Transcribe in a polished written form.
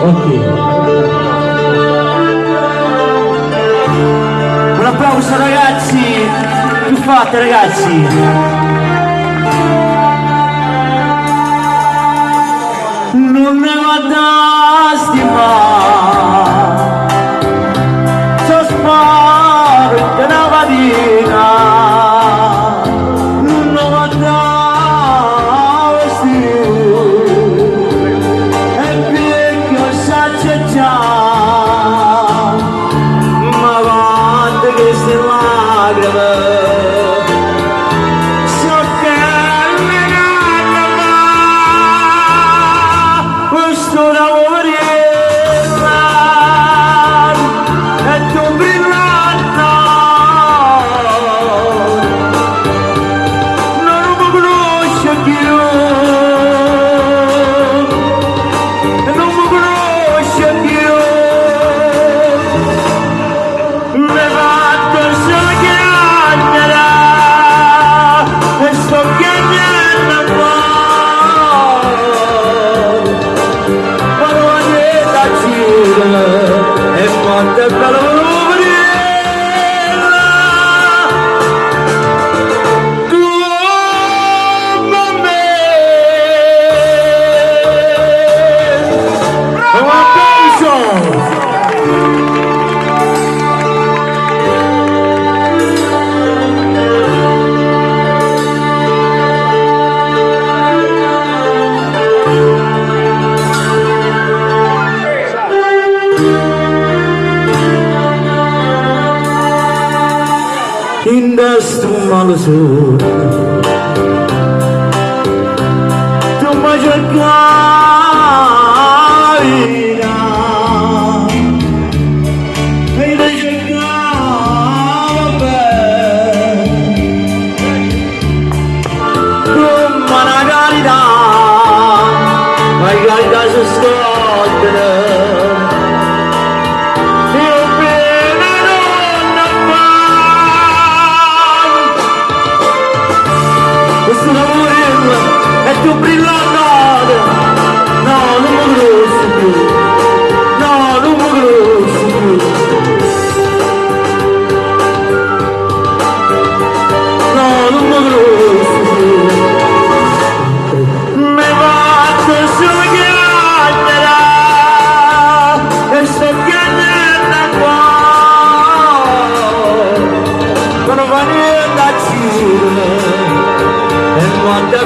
Ok. Un applauso ragazzi, più forte ragazzi. Non ne vado a stimare, so sparo in una mattina, non vado a vestire, e perché saggio già, ma quante queste lacrime. Indas tu malusur tu majacaira ainda jacaba tu managarida vai garida scotra. Tu brillante, no, non mi grossi più, no, non mi grossi più, no, non mi grossi più, mi batto sulla chiacchiera e sto piangendo qua, non fa niente a dire, e quando